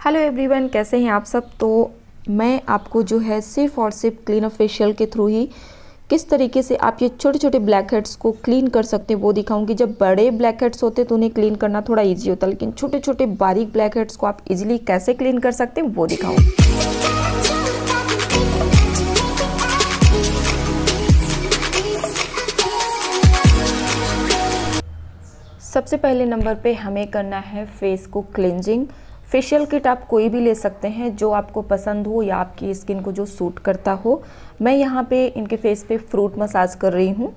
Hello everyone, कैसे हैं आप सब। तो मैं आपको जो है सिर्फ और सिर्फ क्लीन अप फेशियल के थ्रू ही किस तरीके से आप ये छोटे छोटे ब्लैक हेड्स को क्लीन कर सकते हैं वो दिखाऊंगी। जब बड़े ब्लैक हेड्स होते हैं तो उन्हें क्लीन करना थोड़ा इजी होता है, लेकिन छोटे छोटे बारीक ब्लैक हेड्स को आप इजीली कैसे क्लीन कर सकते हैं वो दिखाऊंगी। सबसे पहले नंबर पे हमें करना है फेस को क्लेंजिंग। फेशियल किट आप कोई भी ले सकते हैं जो आपको पसंद हो या आपकी स्किन को जो सूट करता हो। मैं यहाँ पे इनके फेस पे फ्रूट मसाज कर रही हूँ।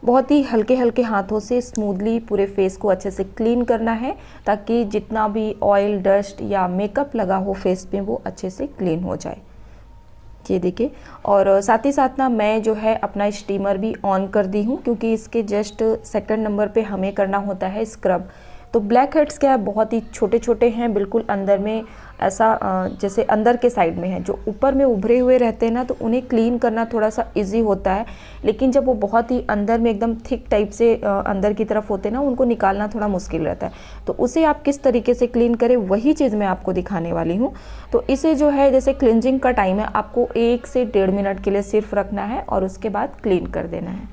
बहुत ही हल्के हल्के हाथों से स्मूथली पूरे फेस को अच्छे से क्लीन करना है, ताकि जितना भी ऑयल, डस्ट या मेकअप लगा हो फेस पे वो अच्छे से क्लीन हो जाए। ये देखिए, और साथ ही साथ ना मैं जो है अपना स्टीमर भी ऑन कर दी हूँ, क्योंकि इसके जस्ट सेकंड नंबर पे हमें करना होता है स्क्रब। तो ब्लैक हेड्स क्या है, बहुत ही छोटे छोटे हैं, बिल्कुल अंदर में ऐसा जैसे अंदर के साइड में है, जो ऊपर में उभरे हुए रहते हैं ना, तो उन्हें क्लीन करना थोड़ा सा इजी होता है। लेकिन जब वो बहुत ही अंदर में एकदम थिक टाइप से अंदर की तरफ होते हैं ना, उनको निकालना थोड़ा मुश्किल रहता है। तो उसे आप किस तरीके से क्लीन करें वही चीज़ मैं आपको दिखाने वाली हूँ। तो इसे जो है जैसे क्लिनजिंग का टाइम है, आपको 1 से 1.5 मिनट के लिए सिर्फ रखना है और उसके बाद क्लीन कर देना है।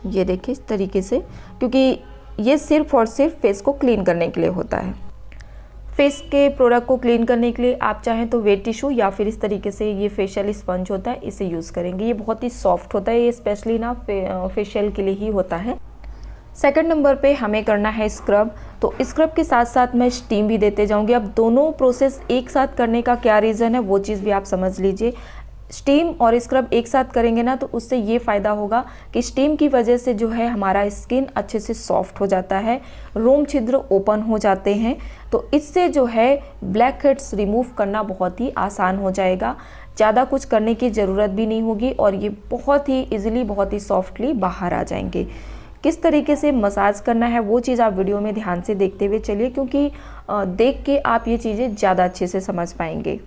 ये देखिए इस तरीके से, क्योंकि ये सिर्फ और सिर्फ फेस को क्लीन करने के लिए होता है। फेस के प्रोडक्ट को क्लीन करने के लिए आप चाहें तो वेट टिश्यू या फिर इस तरीके से ये फेशियल स्पंज होता है, इसे यूज़ करेंगे। ये बहुत ही सॉफ्ट होता है, ये स्पेशली ना फेशियल के लिए ही होता है। सेकंड नंबर पे हमें करना है स्क्रब। तो स्क्रब के साथ साथ मैं स्टीम भी देते जाऊंगी। अब दोनों प्रोसेस एक साथ करने का क्या रीज़न है वो चीज़ भी आप समझ लीजिए। स्टीम और स्क्रब एक साथ करेंगे ना, तो उससे ये फ़ायदा होगा कि स्टीम की वजह से जो है हमारा स्किन अच्छे से सॉफ्ट हो जाता है, रोम छिद्र ओपन हो जाते हैं। तो इससे जो है ब्लैक हेड्स रिमूव करना बहुत ही आसान हो जाएगा। ज़्यादा कुछ करने की ज़रूरत भी नहीं होगी और ये बहुत ही ईजिली, बहुत ही सॉफ्टली बाहर आ जाएंगे। किस तरीके से मसाज करना है वो चीज़ आप वीडियो में ध्यान से देखते हुए चलिए, क्योंकि देख के आप ये चीज़ें ज़्यादा अच्छे से समझ पाएंगे।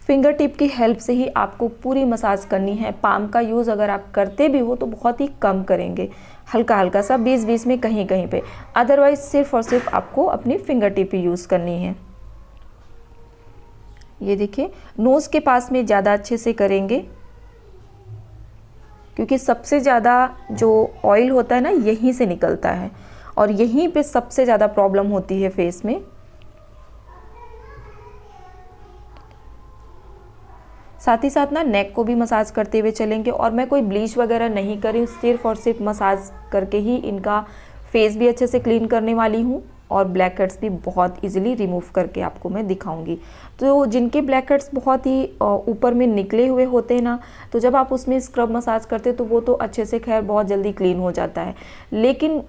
फिंगर टिप की हेल्प से ही आपको पूरी मसाज करनी है। पाम का यूज़ अगर आप करते भी हो तो बहुत ही कम करेंगे, हल्का हल्का सा 20-20 में कहीं कहीं पे। अदरवाइज सिर्फ और सिर्फ आपको अपनी फिंगर टिप ही यूज़ करनी है। ये देखिए, नोज़ के पास में ज़्यादा अच्छे से करेंगे, क्योंकि सबसे ज़्यादा जो ऑयल होता है ना यहीं से निकलता है और यहीं पे सबसे ज़्यादा प्रॉब्लम होती है फेस में। साथ ही साथ ना नेक को भी मसाज करते हुए चलेंगे। और मैं कोई ब्लीच वगैरह नहीं कर रही हूँ, सिर्फ और सिर्फ मसाज करके ही इनका फेस भी अच्छे से क्लीन करने वाली हूँ और ब्लैक हेड्स भी बहुत इजीली रिमूव करके आपको मैं दिखाऊंगी। तो जिनके ब्लैक हेड्स बहुत ही ऊपर में निकले हुए होते हैं ना, तो जब आप उसमें स्क्रब मसाज करते हैं तो वो तो अच्छे से खैर बहुत जल्दी क्लीन हो जाता है। लेकिन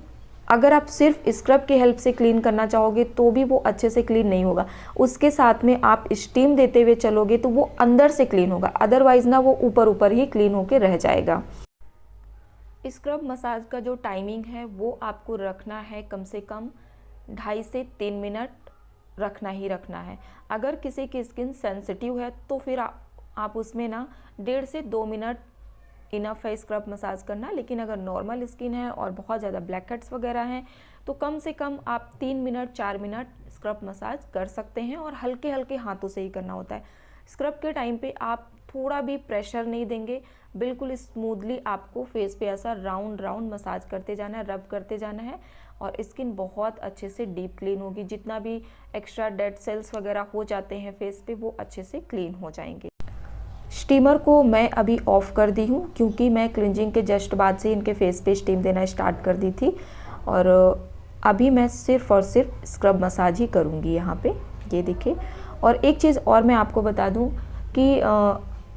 अगर आप सिर्फ स्क्रब की हेल्प से क्लीन करना चाहोगे तो भी वो अच्छे से क्लीन नहीं होगा। उसके साथ में आप स्टीम देते हुए चलोगे तो वो अंदर से क्लीन होगा, अदरवाइज ना वो ऊपर ऊपर ही क्लीन होके रह जाएगा। स्क्रब मसाज का जो टाइमिंग है वो आपको रखना है कम से कम 2.5 से 3 मिनट रखना ही रखना है। अगर किसी की स्किन सेंसिटिव है तो फिर आप उसमें ना 1.5 से 2 मिनट इनफ है स्क्रब मसाज करना। लेकिन अगर नॉर्मल स्किन है और बहुत ज़्यादा ब्लैक हेड्स वगैरह हैं तो कम से कम आप 3 मिनट 4 मिनट स्क्रब मसाज कर सकते हैं, और हल्के हल्के हाथों से ही करना होता है। स्क्रब के टाइम पे आप थोड़ा भी प्रेशर नहीं देंगे, बिल्कुल स्मूथली आपको फेस पे ऐसा राउंड राउंड मसाज करते जाना है, रब करते जाना है, और स्किन बहुत अच्छे से डीप क्लीन होगी। जितना भी एक्स्ट्रा डेड सेल्स वगैरह हो जाते हैं फेस पे वो अच्छे से क्लीन हो जाएंगे। स्टीमर को मैं अभी ऑफ़ कर दी हूँ, क्योंकि मैं क्लिनजिंग के जस्ट बाद से इनके फेस पे स्टीम देना स्टार्ट कर दी थी, और अभी मैं सिर्फ और सिर्फ स्क्रब मसाज ही करूँगी यहाँ पे। ये देखिए, और एक चीज़ और मैं आपको बता दूँ कि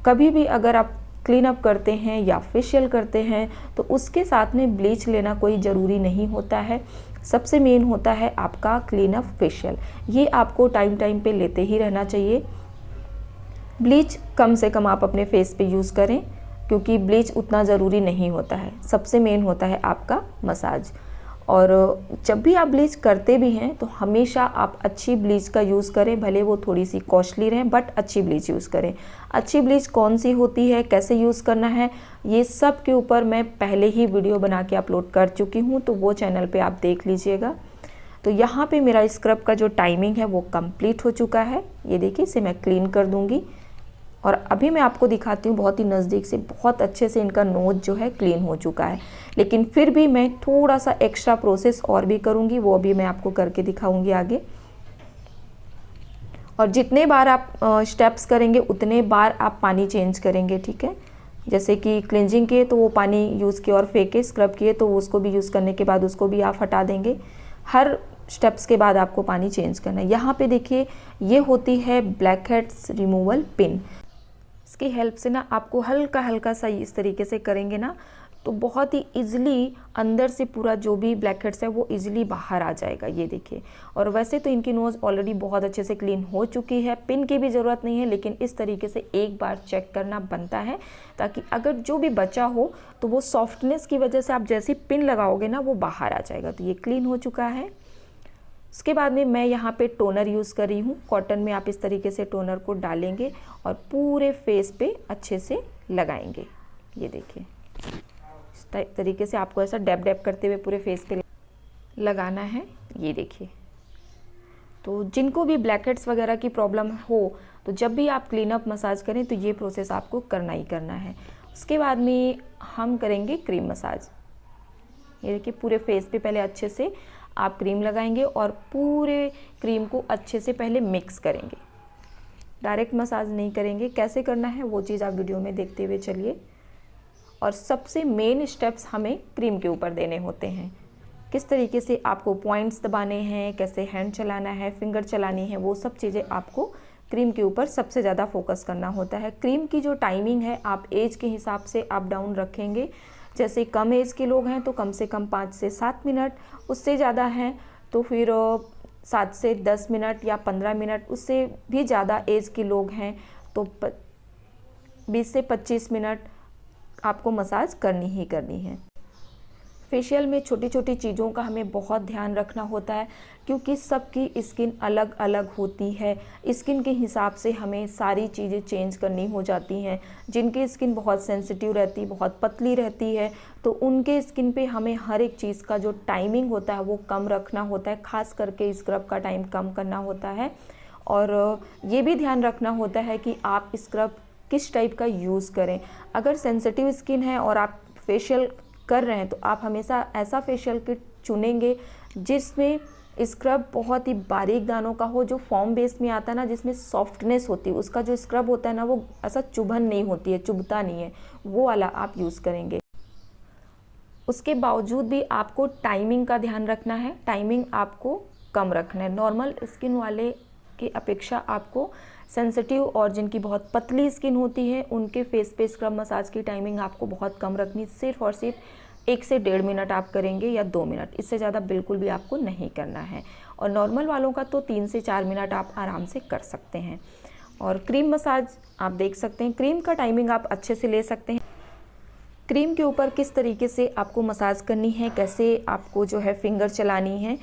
कभी भी अगर आप क्लीन अप करते हैं या फेशियल करते हैं तो उसके साथ में ब्लीच लेना कोई ज़रूरी नहीं होता है। सबसे मेन होता है आपका क्लीन अप फेशियल, ये आपको टाइम टाइम पे लेते ही रहना चाहिए। ब्लीच कम से कम आप अपने फेस पे यूज़ करें, क्योंकि ब्लीच उतना ज़रूरी नहीं होता है। सबसे मेन होता है आपका मसाज। और जब भी आप ब्लीच करते भी हैं तो हमेशा आप अच्छी ब्लीच का यूज़ करें, भले वो थोड़ी सी कॉस्टली रहें बट अच्छी ब्लीच यूज़ करें। अच्छी ब्लीच कौन सी होती है, कैसे यूज़ करना है, ये सब के ऊपर मैं पहले ही वीडियो बना के अपलोड कर चुकी हूँ, तो वो चैनल पे आप देख लीजिएगा। तो यहाँ पे मेरा स्क्रब का जो टाइमिंग है वो कंप्लीट हो चुका है। ये देखिए, इसे मैं क्लीन कर दूँगी और अभी मैं आपको दिखाती हूँ बहुत ही नज़दीक से, बहुत अच्छे से इनका नोज जो है क्लीन हो चुका है। लेकिन फिर भी मैं थोड़ा सा एक्स्ट्रा प्रोसेस और भी करूँगी, वो अभी मैं आपको करके दिखाऊँगी आगे। और जितने बार आप स्टेप्स करेंगे उतने बार आप पानी चेंज करेंगे, ठीक है। जैसे कि क्लिनजिंग किए तो वो पानी यूज़ किए और फेंके, स्क्रब किए तो उसको भी यूज़ करने के बाद उसको भी आप हटा देंगे। हर स्टेप्स के बाद आपको पानी चेंज करना है। यहाँ पे देखिए, ये होती है ब्लैक हेड्स रिमूवल पिन। इसकी हेल्प से ना आपको हल्का हल्का सा इस तरीके से करेंगे ना तो बहुत ही इजीली अंदर से पूरा जो भी ब्लैक हेड्स है वो इजीली बाहर आ जाएगा। ये देखिए, और वैसे तो इनकी नोज़ ऑलरेडी बहुत अच्छे से क्लीन हो चुकी है, पिन की भी ज़रूरत नहीं है, लेकिन इस तरीके से एक बार चेक करना बनता है ताकि अगर जो भी बचा हो तो वो सॉफ्टनेस की वजह से आप जैसी पिन लगाओगे ना वो बाहर आ जाएगा। तो ये क्लीन हो चुका है। उसके बाद में मैं यहाँ पे टोनर यूज़ कर रही हूँ। कॉटन में आप इस तरीके से टोनर को डालेंगे और पूरे फेस पे अच्छे से लगाएंगे। ये देखिए, इस तरीके से आपको ऐसा डैब डैब करते हुए पूरे फेस पे लगाना है। ये देखिए, तो जिनको भी ब्लैक हेड्स वगैरह की प्रॉब्लम हो तो जब भी आप क्लीन अप मसाज करें तो ये प्रोसेस आपको करना ही करना है। उसके बाद में हम करेंगे क्रीम मसाज। ये देखिए, पूरे फेस पे पहले अच्छे से आप क्रीम लगाएंगे और पूरे क्रीम को अच्छे से पहले मिक्स करेंगे, डायरेक्ट मसाज नहीं करेंगे। कैसे करना है वो चीज़ आप वीडियो में देखते हुए चलिए। और सबसे मेन स्टेप्स हमें क्रीम के ऊपर देने होते हैं। किस तरीके से आपको पॉइंट्स दबाने हैं, कैसे हैंड चलाना है, फिंगर चलानी है, वो सब चीज़ें आपको क्रीम के ऊपर सबसे ज़्यादा फोकस करना होता है। क्रीम की जो टाइमिंग है आप एज के हिसाब से अप डाउन रखेंगे। जैसे कम एज के लोग हैं तो कम से कम 5 से 7 मिनट, उससे ज़्यादा हैं तो फिर 7 से 10 मिनट या 15 मिनट, उससे भी ज़्यादा एज के लोग हैं तो 20 से 25 मिनट आपको मसाज करनी ही करनी है। फेशियल में छोटी छोटी चीज़ों का हमें बहुत ध्यान रखना होता है क्योंकि सबकी स्किन अलग अलग होती है। स्किन के हिसाब से हमें सारी चीज़ें चेंज करनी हो जाती हैं। जिनकी स्किन बहुत सेंसिटिव रहती, बहुत पतली रहती है तो उनके स्किन पे हमें हर एक चीज़ का जो टाइमिंग होता है वो कम रखना होता है, खास करके स्क्रब का टाइम कम करना होता है। और ये भी ध्यान रखना होता है कि आप स्क्रब किस टाइप का यूज़ करें। अगर सेंसिटिव स्किन है और आप फेशियल कर रहे हैं तो आप हमेशा ऐसा फेशियल किट चुनेंगे जिसमें स्क्रब बहुत ही बारीक दानों का हो, जो फॉर्म बेस में आता है ना, जिसमें सॉफ्टनेस होती है। उसका जो स्क्रब होता है ना वो ऐसा चुभन नहीं होती है, चुभता नहीं है, वो वाला आप यूज़ करेंगे। उसके बावजूद भी आपको टाइमिंग का ध्यान रखना है, टाइमिंग आपको कम रखना है। नॉर्मल स्किन वाले की अपेक्षा आपको सेंसिटिव और जिनकी बहुत पतली स्किन होती है उनके फेस पे स्क्रब मसाज की टाइमिंग आपको बहुत कम रखनी। सिर्फ और सिर्फ 1 से 1.5 मिनट आप करेंगे या 2 मिनट, इससे ज़्यादा बिल्कुल भी आपको नहीं करना है। और नॉर्मल वालों का तो 3 से 4 मिनट आप आराम से कर सकते हैं। और क्रीम मसाज आप देख सकते हैं, क्रीम का टाइमिंग आप अच्छे से ले सकते हैं। क्रीम के ऊपर किस तरीके से आपको मसाज करनी है, कैसे आपको जो है फिंगर चलानी है,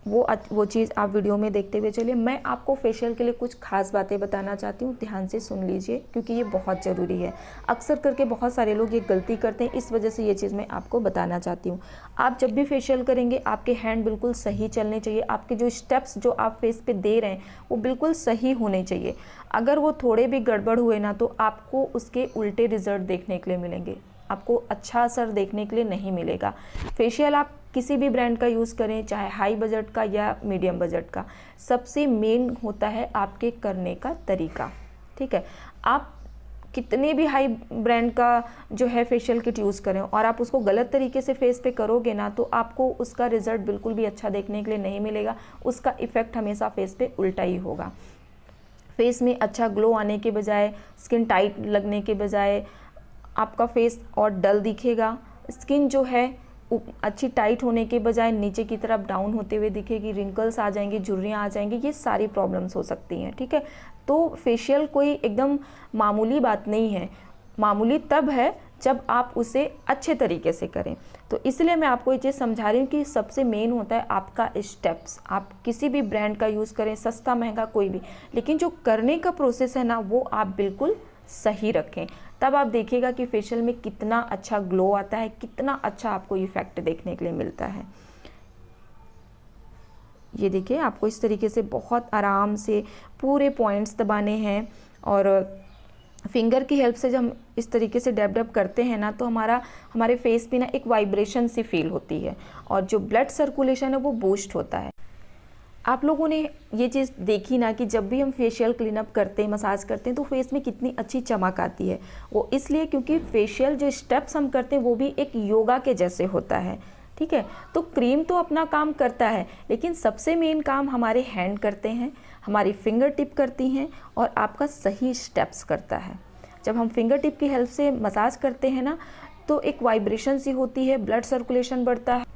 वो चीज़ आप वीडियो में देखते हुए चलिए। मैं आपको फेशियल के लिए कुछ खास बातें बताना चाहती हूँ, ध्यान से सुन लीजिए क्योंकि ये बहुत ज़रूरी है। अक्सर करके बहुत सारे लोग ये गलती करते हैं, इस वजह से ये चीज़ मैं आपको बताना चाहती हूँ। आप जब भी फेशियल करेंगे आपके हैंड बिल्कुल सही चलने चाहिए। आपके जो स्टेप्स जो आप फेस पे दे रहे हैं वो बिल्कुल सही होने चाहिए। अगर वो थोड़े भी गड़बड़ हुए ना तो आपको उसके उल्टे रिजल्ट देखने के लिए मिलेंगे, आपको अच्छा असर देखने के लिए नहीं मिलेगा। फेशियल आप किसी भी ब्रांड का यूज़ करें, चाहे हाई बजट का या मीडियम बजट का, सबसे मेन होता है आपके करने का तरीका, ठीक है। आप कितने भी हाई ब्रांड का जो है फेशियल किट यूज़ करें और आप उसको गलत तरीके से फेस पे करोगे ना तो आपको उसका रिजल्ट बिल्कुल भी अच्छा देखने के लिए नहीं मिलेगा। उसका इफ़ेक्ट हमेशा फेस पे उल्टा ही होगा। फेस में अच्छा ग्लो आने के बजाय, स्किन टाइट लगने के बजाय आपका फेस और डल दिखेगा। स्किन जो है अच्छी टाइट होने के बजाय नीचे की तरफ डाउन होते हुए दिखेगी, रिंकल्स आ जाएंगे, झुर्रियाँ आ जाएंगी, ये सारी प्रॉब्लम्स हो सकती हैं, ठीक है। तो फेशियल कोई एकदम मामूली बात नहीं है, मामूली तब है जब आप उसे अच्छे तरीके से करें। तो इसलिए मैं आपको ये चीज़ समझा रही हूँ कि सबसे मेन होता है आपका स्टेप्स। आप किसी भी ब्रांड का यूज़ करें, सस्ता महंगा कोई भी, लेकिन जो करने का प्रोसेस है ना वो आप बिल्कुल सही रखें। तब आप देखिएगा कि फेशियल में कितना अच्छा ग्लो आता है, कितना अच्छा आपको इफेक्ट देखने के लिए मिलता है। ये देखिए, आपको इस तरीके से बहुत आराम से पूरे पॉइंट्स दबाने हैं और फिंगर की हेल्प से जब हम इस तरीके से डैब डैब करते हैं ना, तो हमारे फेस पे ना एक वाइब्रेशन सी फील होती है और जो ब्लड सर्कुलेशन है वो बूस्ट होता है। आप लोगों ने ये चीज़ देखी ना कि जब भी हम फेशियल क्लीनअप करते हैं, मसाज करते हैं, तो फेस में कितनी अच्छी चमक आती है। वो इसलिए क्योंकि फेशियल जो स्टेप्स हम करते हैं वो भी एक योगा के जैसे होता है, ठीक है। तो क्रीम तो अपना काम करता है, लेकिन सबसे मेन काम हमारे हैंड करते हैं, हमारी फिंगर टिप करती हैं और आपका सही स्टेप्स करता है। जब हम फिंगर टिप की हेल्प से मसाज करते हैं ना, तो एक वाइब्रेशन सी होती है, ब्लड सर्कुलेशन बढ़ता है,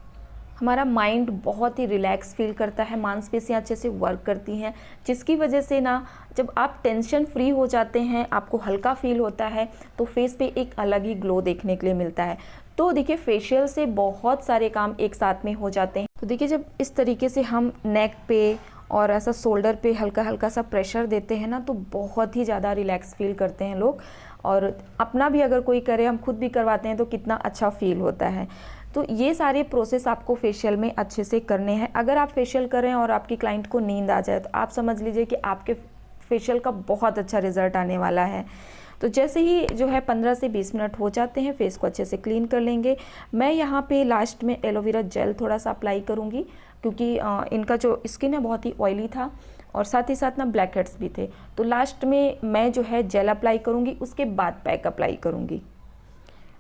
हमारा माइंड बहुत ही रिलैक्स फील करता है, मांसपेशियाँ अच्छे से वर्क करती हैं, जिसकी वजह से ना जब आप टेंशन फ्री हो जाते हैं, आपको हल्का फील होता है, तो फेस पे एक अलग ही ग्लो देखने के लिए मिलता है। तो देखिए, फेशियल से बहुत सारे काम एक साथ में हो जाते हैं। तो देखिए, जब इस तरीके से हम नेक पे और ऐसा शोल्डर पे हल्का हल्का सा प्रेशर देते हैं ना, तो बहुत ही ज़्यादा रिलैक्स फील करते हैं लोग। और अपना भी अगर कोई करे, हम खुद भी करवाते हैं, तो कितना अच्छा फील होता है। तो ये सारे प्रोसेस आपको फेशियल में अच्छे से करने हैं। अगर आप फेशियल करें और आपकी क्लाइंट को नींद आ जाए, तो आप समझ लीजिए कि आपके फेशियल का बहुत अच्छा रिजल्ट आने वाला है। तो जैसे ही जो है 15 से 20 मिनट हो जाते हैं, फेस को अच्छे से क्लीन कर लेंगे। मैं यहाँ पे लास्ट में एलोवेरा जेल थोड़ा सा अप्लाई करूँगी, क्योंकि इनका जो स्किन है बहुत ही ऑयली था और साथ ही साथ ना ब्लैक हेड्स भी थे। तो लास्ट में मैं जो है जेल अप्लाई करूँगी, उसके बाद पैक अप्लाई करूँगी।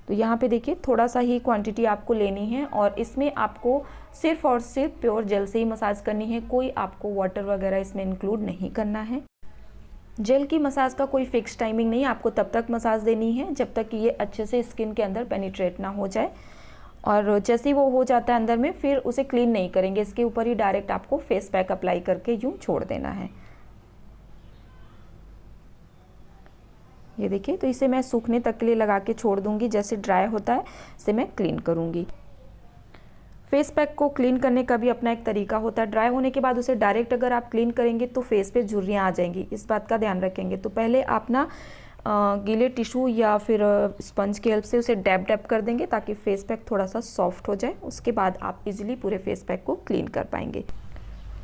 तो यहाँ पे देखिए, थोड़ा सा ही क्वांटिटी आपको लेनी है और इसमें आपको सिर्फ और सिर्फ प्योर जेल से ही मसाज करनी है। कोई आपको वाटर वगैरह इसमें इंक्लूड नहीं करना है। जेल की मसाज का कोई फिक्स टाइमिंग नहीं, आपको तब तक मसाज देनी है जब तक कि ये अच्छे से स्किन के अंदर पेनिट्रेट ना हो जाए। और जैसे ही वो हो जाता है अंदर में, फिर उसे क्लीन नहीं करेंगे, इसके ऊपर ही डायरेक्ट आपको फेस पैक अप्लाई करके यूँ छोड़ देना है। ये देखिए, तो इसे मैं सूखने तक के लिए लगा के छोड़ दूंगी। जैसे ड्राई होता है इसे मैं क्लीन करूंगी। फेस पैक को क्लीन करने का भी अपना एक तरीका होता है। ड्राई होने के बाद उसे डायरेक्ट अगर आप क्लीन करेंगे तो फेस पे झुर्रियाँ आ जाएंगी, इस बात का ध्यान रखेंगे। तो पहले आप ना गीले टिश्यू या फिर स्पंज की हेल्प से उसे डैब डैब कर देंगे, ताकि फेस पैक थोड़ा सा सॉफ्ट हो जाए। उसके बाद आप इजीली पूरे फेस पैक को क्लीन कर पाएंगे।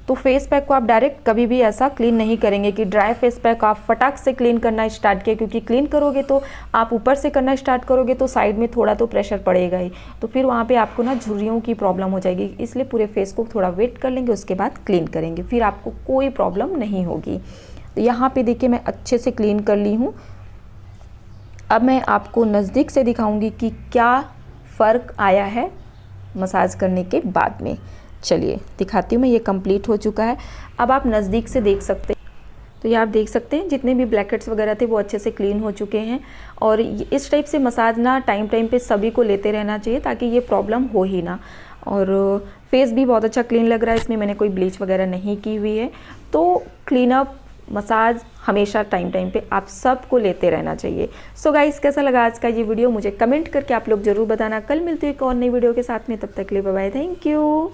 तो फेस पैक को आप डायरेक्ट कभी भी ऐसा क्लीन नहीं करेंगे कि ड्राई फेस पैक आप फटाक से क्लीन करना स्टार्ट किया, क्योंकि क्लीन करोगे तो आप ऊपर से करना स्टार्ट करोगे तो साइड में थोड़ा तो प्रेशर पड़ेगा ही, तो फिर वहाँ पे आपको ना झुर्रियों की प्रॉब्लम हो जाएगी। इसलिए पूरे फेस को थोड़ा वेट कर लेंगे, उसके बाद क्लीन करेंगे, फिर आपको कोई प्रॉब्लम नहीं होगी। तो यहाँ पर देखिए, मैं अच्छे से क्लीन कर ली हूँ। अब मैं आपको नज़दीक से दिखाऊँगी कि क्या फ़र्क आया है मसाज करने के बाद में। चलिए दिखाती हूँ मैं। ये कंप्लीट हो चुका है। अब आप नज़दीक से देख सकते हैं। तो ये आप देख सकते हैं, जितने भी ब्लैक हेड्स वगैरह थे वो अच्छे से क्लीन हो चुके हैं। और इस टाइप से मसाज ना टाइम पे सभी को लेते रहना चाहिए, ताकि ये प्रॉब्लम हो ही ना। और फेस भी बहुत अच्छा क्लीन लग रहा है, इसमें मैंने कोई ब्लीच वगैरह नहीं की हुई है। तो क्लीनअप मसाज हमेशा टाइम पे आप सबको लेते रहना चाहिए। सो गाइस, कैसा लगा आज का ये वीडियो मुझे कमेंट करके आप लोग ज़रूर बताना। कल मिलते हैं एक और नई वीडियो के साथ में, तब तक के लिए बाय बाय, थैंक यू।